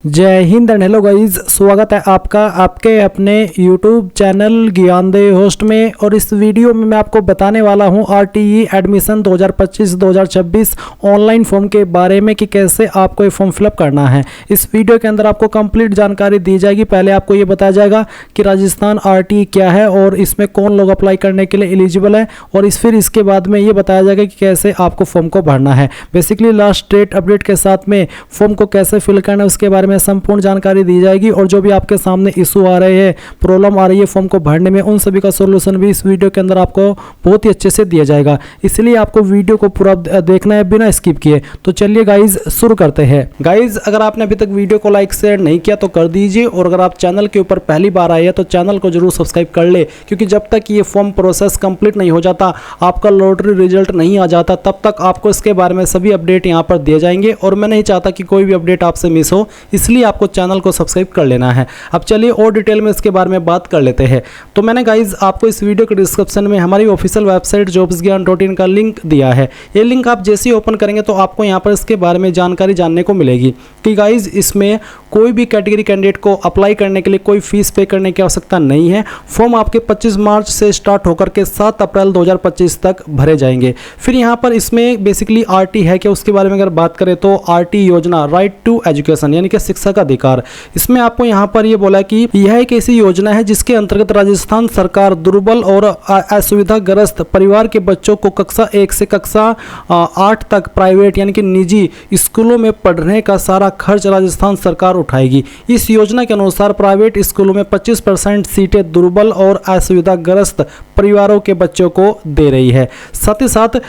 जय Hind and hello guys, स्वागत है आपका आपके अपने YouTube चैनल ज्ञानदेव होस्ट में। और इस वीडियो में मैं आपको बताने वाला हूं RTE एडमिशन 2025-2026 ऑनलाइन फॉर्म के बारे में कि कैसे आपको ये फॉर्म फिलअप करना है। इस वीडियो के अंदर आपको कंप्लीट जानकारी दी जाएगी। पहले आपको ये बताया जाएगा कि राजस्थान RTE क्या है और इसमें कौन लोग अप्लाई करने के लिए एलिजिबल है, और फिर इसके बाद में ये बताया जाएगा कि कैसे आपको फॉर्म को भरना है। बेसिकली लास्ट डेट अपडेट के साथ में फॉर्म को कैसे फिल करना है उसके बारे में संपूर्ण जानकारी दी जाएगी। और जो भी आपके सामने इशू आ रहे हैं, प्रॉब्लम आ रही है फॉर्म को भरने में, उन सभी का सॉल्यूशन भी इस वीडियो के अंदर आपको बहुत ही अच्छे से दिया जाएगा। इसलिए आपको वीडियो को पूरा देखना है बिना स्किप किए। तो चलिए गाइज शुरू करते हैं। गाइज अगर आपने अभी तक वीडियो को लाइक शेयर नहीं किया तो कर दीजिए, और अगर आप चैनल के ऊपर पहली बार आए हैं तो चैनल को जरूर सब्सक्राइब कर ले, क्योंकि जब तक ये फॉर्म प्रोसेस कंप्लीट नहीं हो जाता, आपका लॉटरी रिजल्ट नहीं आ जाता, तब तक आपको इसके बारे में सभी अपडेट यहाँ पर दिए जाएंगे। और मैं नहीं चाहता कि कोई भी अपडेट आपसे मिस हो, इसलिए आपको चैनल को सब्सक्राइब कर लेना है। अब चलिए और डिटेल में इसके बारे में बात कर लेते हैं। तो मैंने गाइज आपको इस वीडियो के डिस्क्रिप्शन में हमारी ऑफिशियल वेबसाइट jobsgyan.in का लिंक दिया है। ये लिंक आप जैसे ही ओपन करेंगे तो आपको यहाँ पर इसके बारे में जानकारी जानने को मिलेगी कि गाइज इसमें कोई भी कैटेगरी कैंडिडेट को अप्लाई करने के लिए कोई फीस पे करने की आवश्यकता नहीं है। फॉर्म आपके 25 मार्च से स्टार्ट होकर के 7 अप्रैल 2025 तक भरे जाएंगे। फिर यहाँ पर इसमें बेसिकली RT है कि उसके बारे में अगर बात करें तो RT योजना, राइट टू एजुकेशन, यानी कि शिक्षा का अधिकार। इसमें आपको यहाँ पर ये बोला कि यह एक ऐसी योजना है जिसके अंतर्गत राजस्थान सरकार दुर्बल और असुविधाग्रस्त परिवार के बच्चों को कक्षा 1 से कक्षा 8 तक प्राइवेट यानी कि निजी स्कूलों में पढ़ने का सारा खर्च राजस्थान सरकार उठाएगी। इस योजना के अनुसार प्राइवेट स्कूलों में 25% सीटें दुर्बल और असुविधाग्रस्त परिवारों के बच्चों को दे रही है। साथ ही साथ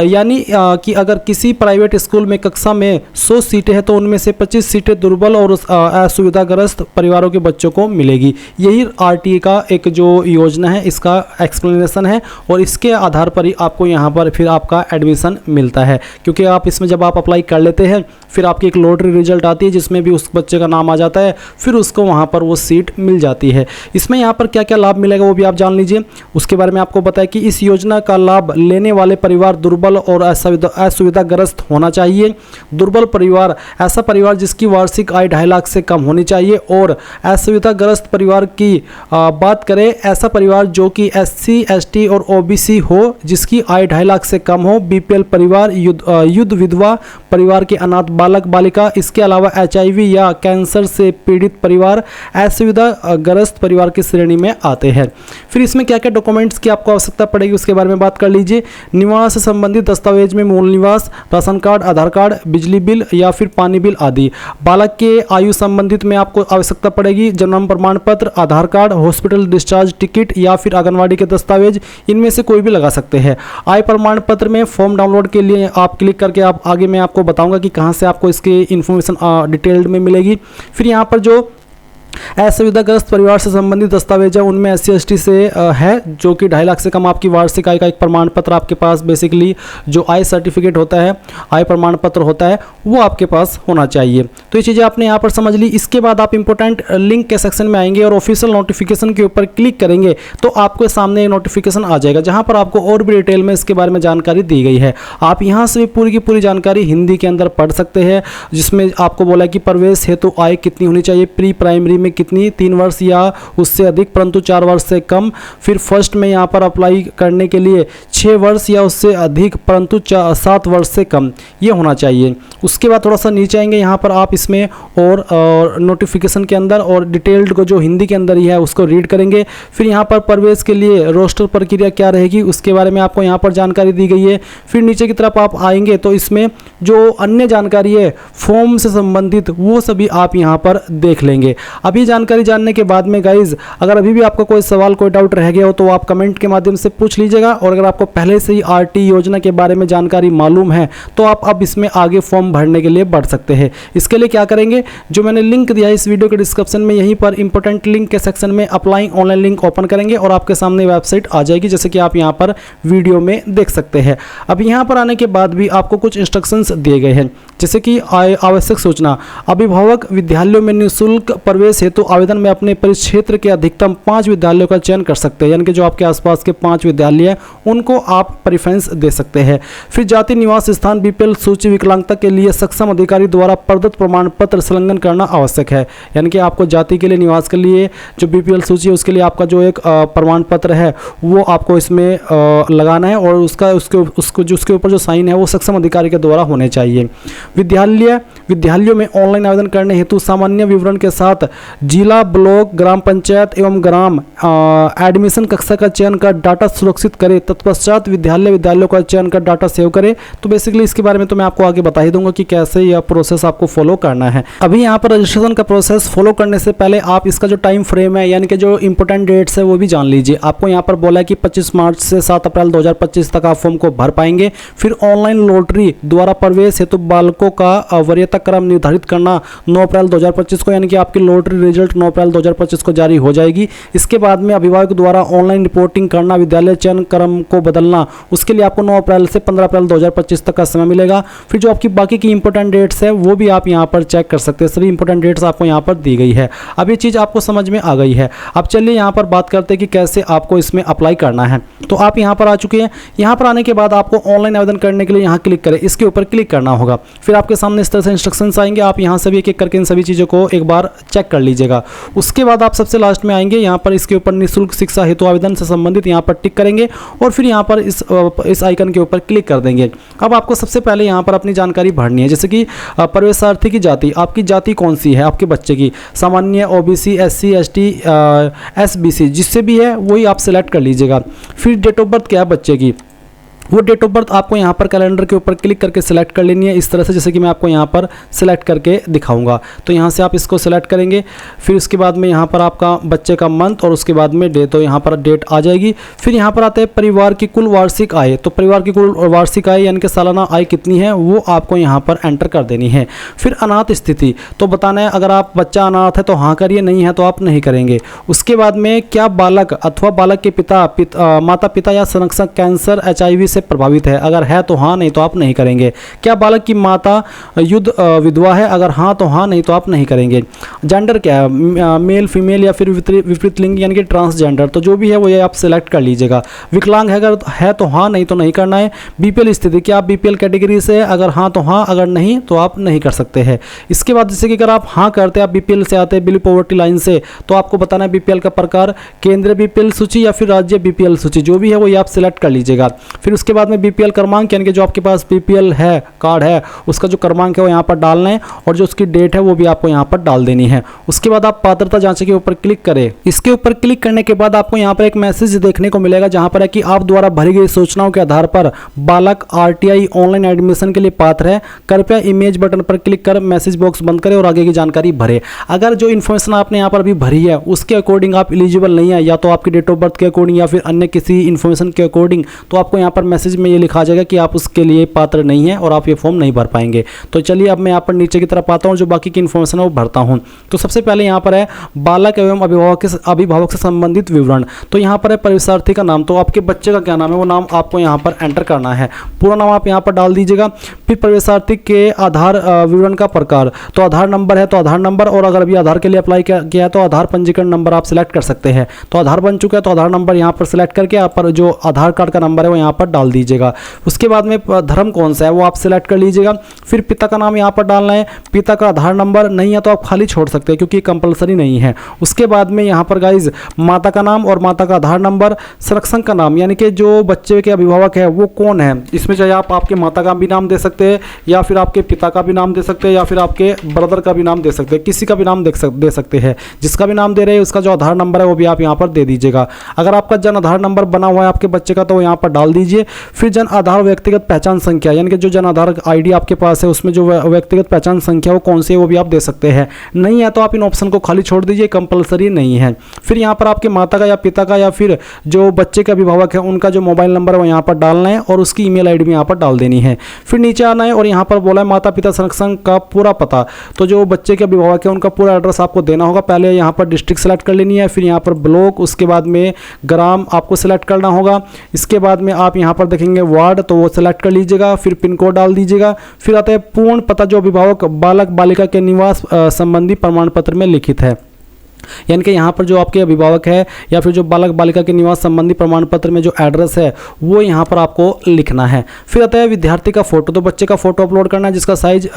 यानी कि अगर किसी प्राइवेट स्कूल में कक्षा में 100 सीटें हैं तो उनमें से 25 सीटें दुर्बल और असुविधाग्रस्त परिवारों के बच्चों को मिलेगी। यही RTE का एक जो योजना है, इसका एक्सप्लेनेशन है, और इसके आधार पर ही आपको यहाँ पर फिर आपका एडमिशन मिलता है। क्योंकि आप इसमें जब आप अप्लाई कर लेते हैं, फिर आपकी एक लॉटरी रिजल्ट आती है जिसमें भी उस बच्चे का नाम आ जाता है, फिर उसको वहाँ पर वो सीट मिल जाती है। इसमें यहाँ पर क्या क्या लाभ मिलेगा वो भी आप जान लीजिए। उसके बारे में आपको बताया कि इस योजना का लाभ लेने वाले परिवार दुर्बल और असुविधाग्रस्त होना चाहिए। दुर्बल परिवार ऐसा परिवार जिसकी वार्षिक आय 2.5 लाख से कम होनी चाहिए। और असुविधाग्रस्त परिवार की बात करें, ऐसा परिवार जो कि SC ST और OBC हो, जिसकी आय 2.5 लाख से कम हो। BPL परिवार, युद्ध विधवा परिवार के अनाथ बालक बालिका, इसके अलावा HIV या कैंसर से पीड़ित परिवार असुविधाग्रस्त परिवार की श्रेणी में आते हैं। फिर इसमें क्या क्या डॉक्यूमेंट्स की आपको आवश्यकता पड़ेगी उसके बारे में बात कर लीजिए। निवास से संबंधित दस्तावेज में मूल निवास, राशन कार्ड, आधार कार्ड, बिजली बिल या फिर पानी बिल आदि। बालक के आयु संबंधित में आपको आवश्यकता पड़ेगी जन्म प्रमाण पत्र, आधार कार्ड, हॉस्पिटल डिस्चार्ज टिकट या फिर आंगनवाड़ी के दस्तावेज, इनमें से कोई भी लगा सकते हैं। आय प्रमाण पत्र में फॉर्म डाउनलोड के लिए आप क्लिक करके आप आगे मैं आपको बताऊंगा कि कहां से आपको इसकी इंफॉर्मेशन डिटेल्ड में मिलेगी। फिर यहाँ पर जो असुविधाग्रस्त परिवार से संबंधित दस्तावेज है उनमें SC ST से है, जो कि 2.5 लाख से कम आपकी वार्षिक आय का एक प्रमाण पत्र आपके पास, बेसिकली जो आय सर्टिफिकेट होता है, आय प्रमाण पत्र होता है, वो आपके पास होना चाहिए। तो ये चीज़ें आपने यहाँ पर समझ ली। इसके बाद आप इंपॉर्टेंट लिंक के सेक्शन में आएंगे और ऑफिशियल नोटिफिकेशन के ऊपर क्लिक करेंगे तो आपके सामने एक नोटिफिकेशन आ जाएगा जहाँ पर आपको और भी डिटेल में इसके बारे में जानकारी दी गई है। आप यहाँ से भी पूरी की पूरी जानकारी हिंदी के अंदर पढ़ सकते हैं, जिसमें आपको बोला कि प्रवेश हेतु आय कितनी होनी चाहिए, प्री प्राइमरी में कितनी, 3 वर्ष या उससे अधिक परंतु 4 वर्ष से कम। फिर फर्स्ट में यहाँ पर अप्लाई करने के लिए 6 वर्ष या उससे अधिक परंतु 7 वर्ष से कम, ये होना चाहिए। उसके बाद थोड़ा सा नीचे आएंगे, यहाँ पर आप इसमें और नोटिफिकेशन के अंदर और डिटेल्ड को जो हिंदी के अंदर ही है उसको रीड करेंगे। फिर यहाँ पर प्रवेश के लिए रोस्टर प्रक्रिया क्या रहेगी उसके बारे में आपको यहाँ पर जानकारी दी गई है। फिर नीचे की तरफ आप आएंगे तो इसमें जो अन्य जानकारी है फॉर्म से संबंधित वो सभी आप यहाँ पर देख लेंगे। अभी जानकारी जानने के बाद में गाइज अगर अभी भी आपका कोई सवाल कोई डाउट रह गया हो तो आप कमेंट के माध्यम से पूछ लीजिएगा। और अगर आपको पहले से ही RT योजना के बारे में जानकारी मालूम है तो आप अब इसमें आगे फॉर्म भरने के लिए बढ़ सकते हैं। इसके लिए क्या करेंगे, जो मैंने लिंक दिया है इस वीडियो के डिस्क्रिप्शन में, यहीं पर इंपॉर्टेंट लिंक के सेक्शन में अप्लाई ऑनलाइन लिंक ओपन करेंगे और आपके सामने वेबसाइट आ जाएगी, जैसे कि आप यहाँ पर वीडियो में देख सकते हैं। अब यहाँ पर आने के बाद भी आपको कुछ इंस्ट्रक्शंस दिए गए हैं। जैसे कि आवश्यक सूचना, अभिभावक विद्यालयों में निःशुल्क प्रवेश हेतु आवेदन में अपने परिक्षेत्र के अधिकतम 5 विद्यालयों का चयन कर सकते हैं, यानी कि जो आपके आसपास के 5 विद्यालय हैं उनको आप प्रेफरेंस दे सकते हैं। फिर जाति निवास स्थान बीपीएल सूची विकलांगता के लिए सक्षम अधिकारी द्वारा प्रदत्त प्रमाण पत्र संलग्न करना आवश्यक है, यानी कि आपको जाति के लिए, निवास के लिए जो बीपीएल सूची है उसके लिए आपका जो एक प्रमाण पत्र है वो आपको इसमें लगाना है और उसके ऊपर जो साइन है वो सक्षम अधिकारी के द्वारा होने चाहिए। विद्यालयों में ऑनलाइन आवेदन करने हेतु सामान्य विवरण के साथ जिला, ब्लॉक, ग्राम पंचायत एवं ग्राम एडमिशन कक्षा का चयन कर डाटा सुरक्षित करें। तत्पश्चात विद्यालयों का चयन कर डाटा सेव करें। तो बेसिकली इसके बारे में तो मैं आपको आगे बता ही दूंगा कि कैसे यह प्रोसेस आपको फॉलो करना है। अभी यहाँ पर रजिस्ट्रेशन का प्रोसेस फॉलो करने से पहले आप इसका जो टाइम फ्रेम है, यानी कि जो इंपॉर्टेंट डेट्स है वो भी जान लीजिए। आपको यहाँ पर बोला है कि 25 मार्च से 7 अप्रैल 2025 तक आप फॉर्म को भर पाएंगे। फिर ऑनलाइन लॉटरी द्वारा प्रवेश हेतु बालकों का वरीयता क्रम निर्धारित करना 9 अप्रैल 2025 को, यानी कि आपकी लॉटरी रिजल्ट 9 अप्रैल 2025 को जारी हो जाएगी। इसके बाद में अभिभावक द्वारा ऑनलाइन रिपोर्टिंग करना, विद्यालय चयन क्रम को बदलना, उसके लिए आपको 9 अप्रैल से 15 अप्रैल 2025 तक का समय मिलेगा। फिर जो आपकी बाकी की इंपॉर्टेंट डेट्स है वो भी आप यहाँ पर चेक कर सकते हैं। सभी इंपॉर्टेंट डेट्स आपको यहाँ पर दी गई है। अब ये चीज़ आपको समझ में आ गई है। अब चलिए यहाँ पर बात करते हैं कि कैसे आपको इसमें अप्लाई करना है। तो आप यहाँ पर आ चुके हैं। यहाँ पर आने के बाद आपको ऑनलाइन आवेदन करने के लिए यहाँ क्लिक करें, इसके ऊपर क्लिक करना होगा। फिर आपके सामने इस तरह से इंस्ट्रक्शंस आएंगे। आप यहाँ से भी एक एक करके इन सभी चीज़ों को एक बार चेक कर लीजिएगा। उसके बाद आप सबसे लास्ट में आएंगे, यहाँ पर इसके ऊपर निःशुल्क शिक्षा हेतु आवेदन से संबंधित यहाँ पर टिक करेंगे और फिर यहाँ पर इस आइकन के ऊपर क्लिक कर देंगे। अब आपको सबसे पहले यहाँ पर अपनी जानकारी भरनी है, जैसे कि प्रवेशार्थी की जाति, आपकी जाति कौन सी है आपके बच्चे की, सामान्य, ओबीसी, एससी, एसटी, एसबीसी, जिससे भी है वही आप सिलेक्ट कर लीजिएगा। फिर डेट ऑफ बर्थ क्या है बच्चे की, वो डेट ऑफ बर्थ आपको यहाँ पर कैलेंडर के ऊपर क्लिक करके सिलेक्ट कर लेनी है, इस तरह से जैसे कि मैं आपको यहाँ पर सिलेक्ट करके दिखाऊंगा। तो यहाँ से आप इसको सिलेक्ट करेंगे। फिर उसके बाद में यहाँ पर आपका बच्चे का मंथ और उसके बाद में डेट, तो यहाँ पर डेट आ जाएगी। फिर यहाँ पर आते हैं परिवार की कुल वार्षिक आय। तो परिवार की कुल वार्षिक आय यानी कि सालाना आय कितनी है वो आपको यहाँ पर एंटर कर देनी है। फिर अनाथ स्थिति तो बताना है, अगर आप बच्चा अनाथ है तो हाँ करिए, नहीं है तो आप नहीं करेंगे। उसके बाद में क्या बालक अथवा बालक के माता पिता या संरक्षक कैंसर, HIV से प्रभावित है, अगर है तो हाँ, नहीं तो आप नहीं करेंगे। क्या बालक की माता युद्ध विधवा है, अगर हाँ तो हाँ, नहीं तो आप नहीं करेंगे। जेंडर क्या है, मेल, फीमेल या फिर विपरीत लिंग यानी कि ट्रांसजेंडर, तो जो भी है वो ये आप सिलेक्ट कर लीजिएगा। विकलांग है, अगर है तो हाँ, नहीं तो नहीं करना है। बीपीएल स्थिति, क्या आप बीपीएल कैटेगरी से, अगर हाँ तो हाँ, अगर नहीं तो आप नहीं कर सकते हैं। इसके बाद जैसे कि अगर आप हाँ करते हैं, आप बीपीएल से आते हैं, बिलो पॉवर्टी लाइन से, तो आपको बताना है बीपीएल का प्रकार, केंद्रीय बीपीएल सूची या फिर राज्य बीपीएल सूची, जो भी है वो ये आप सिलेक्ट कर लीजिएगा। फिर उसके बाद में बीपीएल क्रमांक यानी कि जो आपके पास बीपीएल है कार्ड है उसका जो क्रमांक है वो यहाँ पर डालना है और जो उसकी डेट है वो भी आपको यहाँ पर डाल देनी है। उसके बाद आप पात्रता जांच के ऊपर क्लिक करें। इसके ऊपर क्लिक करने के बाद आपको यहाँ पर एक मैसेज देखने को मिलेगा जहाँ पर है कि आप द्वारा भरी गई सूचनाओं के आधार पर बालक RTI ऑनलाइन एडमिशन के लिए पात्र है, कृपया इमेज बटन पर क्लिक कर मैसेज बॉक्स बंद करें और आगे की जानकारी भरे। अगर जो इन्फॉर्मेशन आपने यहाँ पर अभी भरी है उसके अकॉर्डिंग आप एलिजिबल नहीं है, या तो आपकी डेट ऑफ बर्थ के अकॉर्डिंग या फिर अन्य किसी इन्फॉर्मेशन के अकॉर्डिंग, तो आपको यहाँ पर मैसेज में ये लिखा जाएगा कि आप उसके लिए पात्र नहीं है और आप ये फॉर्म नहीं भर पाएंगे। तो चलिए अब मैं यहाँ पर नीचे की तरफ आता हूँ, जो बाकी की इन्फॉर्मेशन है वो भरता हूँ। तो सबसे पहले यहाँ पर है बालक एवं अभिभावक से संबंधित विवरण। तो यहाँ पर है प्रवेशार्थी का नाम, तो आपके बच्चे का क्या नाम है वो नाम आपको यहाँ पर एंटर करना है, पूरा नाम आप यहाँ पर डाल दीजिएगा। फिर प्रवेशार्थी के आधार विवरण का प्रकार, तो आधार नंबर है तो आधार नंबर, और अगर अभी आधार के लिए अप्लाई किया है तो आधार पंजीकरण नंबर आप सिलेक्ट कर सकते हैं। तो आधार बन चुका है तो आधार नंबर यहाँ पर सिलेक्ट करके आप पर जो आधार कार्ड का नंबर है वो यहाँ पर डाल दीजिएगा। उसके बाद में धर्म कौन सा है वो आप सिलेक्ट कर लीजिएगा। फिर पिता का नाम यहाँ पर डालना है, पिता का आधार नंबर नहीं है तो आप खाली छोड़ सकते हैं क्योंकि कंपलसरी नहीं है। उसके बाद में यहाँ पर गाइज माता का नाम और माता का आधार नंबर, संरक्षक का नाम यानी कि जो बच्चे के अभिभावक है वो कौन है, इसमें चाहे आप आपके माता का भी नाम दे सकते हैं या फिर आपके पिता का भी नाम दे सकते हैं या फिर आपके ब्रदर का भी नाम दे सकते हैं, किसी का भी नाम दे सकते हैं। जिसका भी नाम दे रहे हैं उसका जो आधार नंबर है वो भी आप यहाँ पर दे दीजिएगा। अगर आपका जन आधार नंबर बना हुआ है आपके बच्चे का तो यहाँ पर डाल दीजिए। फिर जन आधार व्यक्तिगत पहचान संख्या यानी कि जो जन आधार ID आपके पास है उसमें जो व्यक्तिगत पहचान संख्या वो कौन सी है वो भी आप दे सकते हैं। नहीं है तो आप इन ऑप्शन को खाली छोड़ दीजिए, कंपलसरी नहीं है। फिर यहाँ पर आपके माता का या पिता का या फिर जो बच्चे के अभिभावक है उनका जो मोबाइल नंबर है वो यहाँ पर डालना है और उसकी ईमेल ID भी यहाँ पर डाल देनी है। फिर नीचे आना है और यहाँ पर बोला है माता पिता संरक्षक का पूरा पता, तो जो बच्चे के अभिभावक है उनका पूरा एड्रेस आपको देना होगा। पहले यहाँ पर डिस्ट्रिक्ट सेलेक्ट कर लेनी है, फिर यहाँ पर ब्लॉक, उसके बाद में ग्राम आपको सिलेक्ट करना होगा। इसके बाद में आप यहाँ पर देखेंगे वार्ड, तो वो सिलेक्ट कर लीजिएगा, फिर पिन कोड डाल दीजिएगा। फिर आता है पूर्ण पता जो अभिभावक बालक बालिका के निवास संबंधी प्रमाण पत्र में लिखित है, यानी कि यहाँ पर जो आपके अभिभावक है या फिर जो बालक बालिका के निवास संबंधी प्रमाण पत्र में जो एड्रेस है वो यहाँ पर आपको लिखना है। फिर आता है विद्यार्थी का फोटो, तो बच्चे का फोटो अपलोड करना है जिसका साइज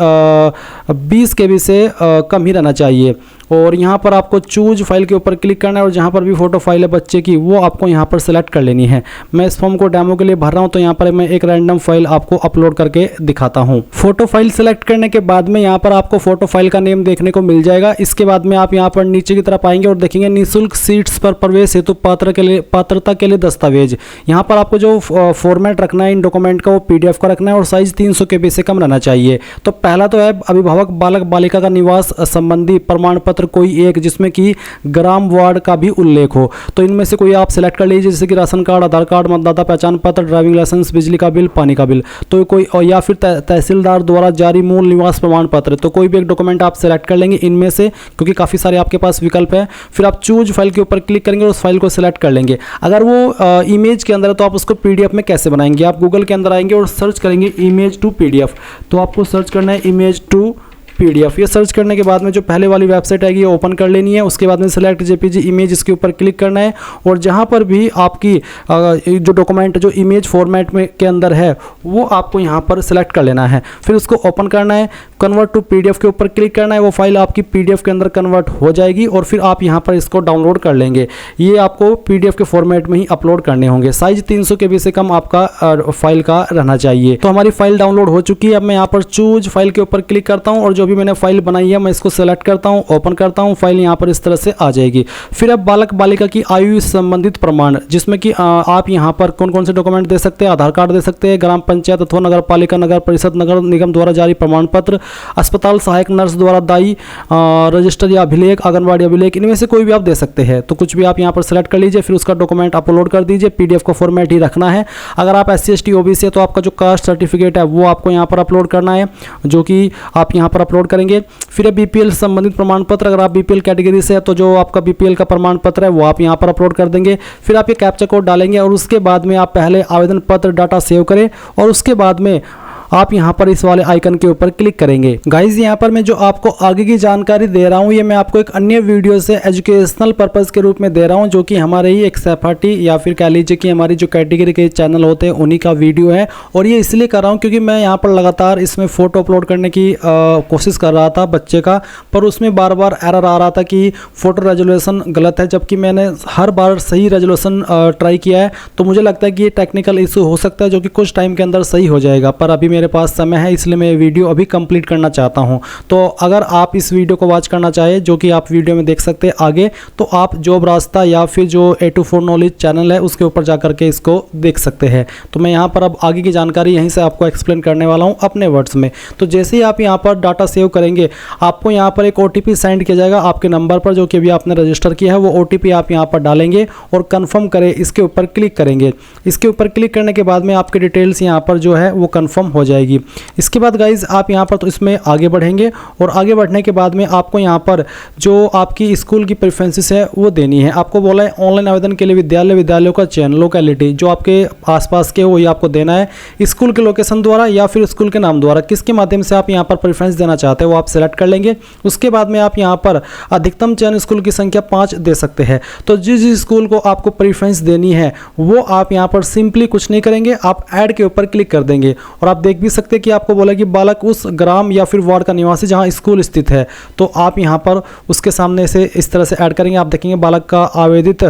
20 KB से कम ही रहना चाहिए। और यहाँ पर आपको चूज फाइल के ऊपर क्लिक करना है और जहाँ पर भी फोटो फाइल है बच्चे की वो आपको यहाँ पर सेलेक्ट कर लेनी है। मैं इस फॉर्म को डेमो के लिए भर रहा हूँ, तो यहाँ पर मैं एक रैंडम फाइल आपको अपलोड करके दिखाता हूँ। फोटो फाइल सेलेक्ट करने के बाद में यहाँ पर आपको फोटो फाइल का नेम देखने को मिल जाएगा। इसके बाद में आप यहाँ पर नीचे की तरफ आएंगे और देखेंगे निःशुल्क सीट्स पर प्रवेश हेतु पात्रता के लिए दस्तावेज। यहाँ पर आपको जो फॉर्मेट रखना है इन डॉक्यूमेंट का वो PDF का रखना है और साइज 300 KB से कम रहना चाहिए। तो पहला तो है अभिभावक बालक बालिका का निवास संबंधी प्रमाण पत्र कोई एक जिसमें कि ग्राम वार्ड का भी उल्लेख हो। तो इनमें से कोई आप सिलेक्ट कर लीजिए, जैसे कि राशन कार्ड, आधार कार्ड, मतदाता पहचान पत्र, ड्राइविंग लाइसेंस, बिजली का बिल, पानी का बिल, तो कोई या फिर तहसीलदार द्वारा जारी मूल निवास प्रमाण पत्र, तो कोई भी एक डॉक्यूमेंट आप सिलेक्ट कर लेंगे इनमें से, क्योंकि काफ़ी सारे आपके पास विकल्प है। फिर आप चूज फाइल के ऊपर क्लिक करेंगे और उस फाइल को सिलेक्ट कर लेंगे। अगर वो इमेज के अंदर है तो आप उसको PDF में कैसे बनाएंगे, आप गूगल के अंदर आएंगे और सर्च करेंगे इमेज टू PDF। तो आपको सर्च करना है इमेज टू PDF। ये सर्च करने के बाद में जो पहले वाली वेबसाइट आएगी ये ओपन कर लेनी है। उसके बाद में सिलेक्ट JPG इमेज इसके ऊपर क्लिक करना है और जहाँ पर भी आपकी जो डॉक्यूमेंट जो इमेज फॉर्मेट में के अंदर है वो आपको यहाँ पर सिलेक्ट कर लेना है। फिर उसको ओपन करना है, कन्वर्ट टू PDF के ऊपर क्लिक करना है, वो फाइल आपकी PDF के अंदर कन्वर्ट हो जाएगी और फिर आप यहाँ पर इसको डाउनलोड कर लेंगे। ये आपको PDF के फॉर्मेट में ही अपलोड करने होंगे। साइज 300 KB से कम आपका फाइल का रहना चाहिए। तो हमारी फाइल डाउनलोड हो चुकी है। अब मैं यहाँ पर चूज फाइल के ऊपर क्लिक करता हूँ और जो भी मैंने फाइल बनाई है मैं इसको सेलेक्ट करता हूँ, ओपन करता हूँ, फाइल यहाँ पर इस तरह से आ जाएगी। फिर अब बालक बालिका की आयु संबंधित प्रमाण, जिसमें कि आप यहाँ पर कौन कौन से डॉक्यूमेंट दे सकते हैं, आधार कार्ड दे सकते हैं, ग्राम पंचायत अथवा नगर पालिका, नगर परिषद, नगर निगम द्वारा जारी प्रमाण पत्र, अस्पताल सहायक नर्स द्वारा दाई रजिस्टर या अभिलेख, आंगनबाड़ी अभिलेख, इनमें से कोई भी आप दे सकते हैं। तो कुछ भी आप यहाँ पर सेलेक्ट कर लीजिए, फिर उसका डॉक्यूमेंट अपलोड कर दीजिए। PDF का फॉर्मेट ही रखना है। अगर आप SC ST OBC है तो आपका जो कास्ट सर्टिफिकेट है वो आपको यहाँ पर अपलोड करना है, जो कि आप यहाँ पर अपलोड करेंगे। फिर BPL संबंधित प्रमाण पत्र, अगर आप BPL कैटेगरी से है तो जो आपका BPL का प्रमाण पत्र है वो आप यहाँ पर अपलोड कर देंगे। फिर आप ये कैप्चा कोड डालेंगे और उसके बाद में आप पहले आवेदन पत्र डाटा सेव करें और उसके बाद में आप यहाँ पर इस वाले आइकन के ऊपर क्लिक करेंगे। गाइज यहाँ पर मैं जो आपको आगे की जानकारी दे रहा हूँ ये मैं आपको एक अन्य वीडियो से एजुकेशनल पर्पज़ के रूप में दे रहा हूँ, जो कि हमारे ही एक सहपाठी या फिर कह लीजिए कि हमारी जो कैटेगरी के चैनल होते हैं उन्हीं का वीडियो है। और ये इसलिए कर रहा हूँ क्योंकि मैं यहाँ पर लगातार इसमें फ़ोटो अपलोड करने की कोशिश कर रहा था बच्चे का, पर उसमें बार बार एरर आ रहा था कि फ़ोटो रेजोल्यूशन गलत है, जबकि मैंने हर बार सही रेजोल्यूशन ट्राई किया है। तो मुझे लगता है कि ये टेक्निकल इशू हो सकता है जो कि कुछ टाइम के अंदर सही हो जाएगा, पर अभी मेरे पास समय है इसलिए मैं वीडियो अभी कंप्लीट करना चाहता हूं। तो अगर आप इस वीडियो को वॉच करना चाहें, जो कि आप वीडियो में देख सकते हैं आगे, तो आप जॉब रास्ता या फिर जो A24 नॉलेज चैनल है उसके ऊपर जाकर के इसको देख सकते हैं। तो मैं यहाँ पर अब आगे की जानकारी यहीं से आपको एक्सप्लेन करने वाला हूँ अपने वर्ड्स में। तो जैसे ही आप यहाँ पर डाटा सेव करेंगे आपको यहाँ पर एक OTP सेंड किया जाएगा आपके नंबर पर जो कि अभी आपने रजिस्टर किया है। वो OTP आप यहाँ पर डालेंगे और कन्फर्म करें इसके ऊपर क्लिक करेंगे। इसके ऊपर क्लिक करने के बाद में आपकी डिटेल्स यहाँ पर जो है वो कन्फर्म हो जाएगी। इसके बाद गाइज आप यहाँ पर तो इसमें आगे बढ़ेंगे और आगे बढ़ने के बाद में आपको यहाँ पर जो आपकी स्कूल की प्रेफरेंसेस है वो देनी है। आपको बोला है ऑनलाइन आवेदन के लिए विद्यालयों का चयन, लोकेलिटी जो आपके आसपास के वही आपको देना है। स्कूल के लोकेशन द्वारा या फिर स्कूल के नाम द्वारा किसके माध्यम से आप यहाँ पर प्रेफरेंस देना चाहते हैं वो आप सेलेक्ट कर लेंगे। उसके बाद में आप यहाँ पर अधिकतम चयन स्कूल की संख्या 5 दे सकते हैं। तो जिस स्कूल को आपको प्रेफरेंस देनी है वो आप यहाँ पर सिंपली कुछ नहीं करेंगे, आप ऐड के ऊपर क्लिक कर देंगे और आप देख भी सकते हैं कि आपको बोला कि बालक उस ग्राम या फिर वार्ड का निवासी जहां स्कूल स्थित है। तो आप यहां पर उसके सामने से इस तरह से ऐड करेंगे। आप देखेंगे बालक का आवेदित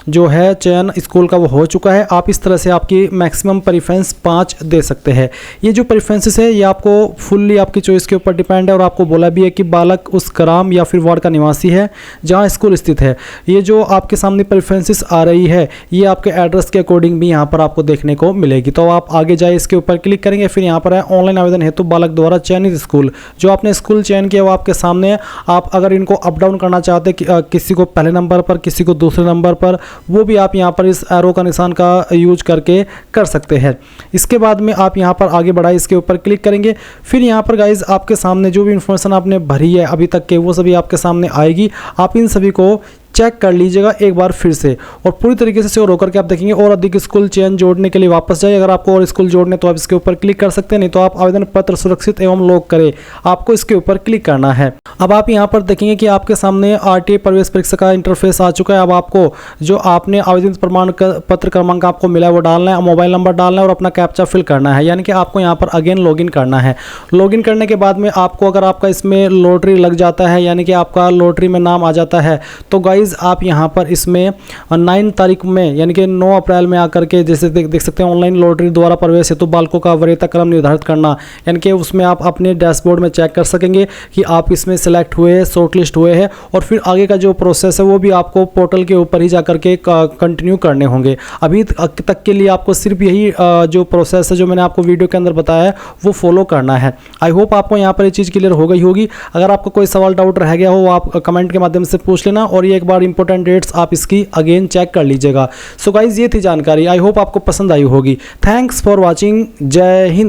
जो है चयन स्कूल का वो हो चुका है। आप इस तरह से आपकी मैक्सिमम प्रेफरेंस 5 दे सकते हैं। ये जो प्रेफरेंसेस है ये आपको फुल्ली आपकी चॉइस के ऊपर डिपेंड है और आपको बोला भी है कि बालक उस ग्राम या फिर वार्ड का निवासी है जहाँ स्कूल स्थित है। ये जो आपके सामने प्रेफरेंसेस आ रही है ये आपके एड्रेस के अकॉर्डिंग भी यहाँ पर आपको देखने को मिलेगी। तो आप आगे जाए इसके ऊपर क्लिक करेंगे। फिर यहाँ पर है ऑनलाइन आवेदन हेतु बालक द्वारा चयनित स्कूल, जो आपने स्कूल चयन किया वो आपके सामने है। आप अगर इनको अप डाउन करना चाहते किसी को पहले नंबर पर किसी को दूसरे नंबर पर, वो भी आप यहाँ पर इस एरो का निशान का यूज करके कर सकते हैं। इसके बाद में आप यहाँ पर आगे बढ़ाए इसके ऊपर क्लिक करेंगे। फिर यहाँ पर गाइज आपके सामने जो भी इंफॉर्मेशन आपने भरी है अभी तक के वो सभी आपके सामने आएगी। आप इन सभी को चेक कर लीजिएगा एक बार फिर से और पूरी तरीके से श्योर होकर के आप देखेंगे। और अधिक स्कूल चयन जोड़ने के लिए वापस जाइए। अगर आपको और स्कूल जोड़ने तो आप इसके ऊपर क्लिक कर सकते हैं, नहीं तो आप आवेदन पत्र सुरक्षित एवं लॉक करें, आपको इसके ऊपर क्लिक करना है। अब आप यहाँ पर देखेंगे कि आपके सामने आरटीए प्रवेश परीक्षा का इंटरफेस आ चुका है। अब आपको जो आपने आवेदन प्रमाण पत्र क्रमांक आपको मिला है वो डालना है, मोबाइल नंबर डालना है और अपना कैप्चा फिल करना है। यानी कि आपको यहाँ पर अगेन लॉगिन करना है। लॉगिन करने के बाद में आपको अगर आपका इसमें लॉटरी लग जाता है, यानी कि आपका लॉटरी में नाम आ जाता है, तो गाइज आप यहाँ पर इसमें 9 तारीख में यानी कि 9 अप्रैल में आकर के जैसे देख सकते हैं ऑनलाइन लॉटरी द्वारा प्रवेश हेतु बालकों का वरीयता क्रम निर्धारित करना, यानी कि उसमें आप अपने डैशबोर्ड में चेक कर सकेंगे कि आप इसमें सेलेक्ट हुए हैं, शॉर्टलिस्ट हुए हैं। और फिर आगे का जो प्रोसेस है वो भी आपको पोर्टल के ऊपर ही जाकर के कंटिन्यू करने होंगे। अभी तक के लिए आपको सिर्फ यही जो प्रोसेस है जो मैंने आपको वीडियो के अंदर बताया है वो फॉलो करना है। आई होप आपको यहाँ पर ये चीज़ क्लियर हो गई होगी। अगर आपको कोई सवाल डाउट रह गया हो आप कमेंट के माध्यम से पूछ लेना और ये एक बार इंपॉर्टेंट डेट्स आप इसकी अगेन चेक कर लीजिएगा। सो गाइज ये थी जानकारी, आई होप आपको पसंद आई होगी। Thanks for watching. जय हिंद।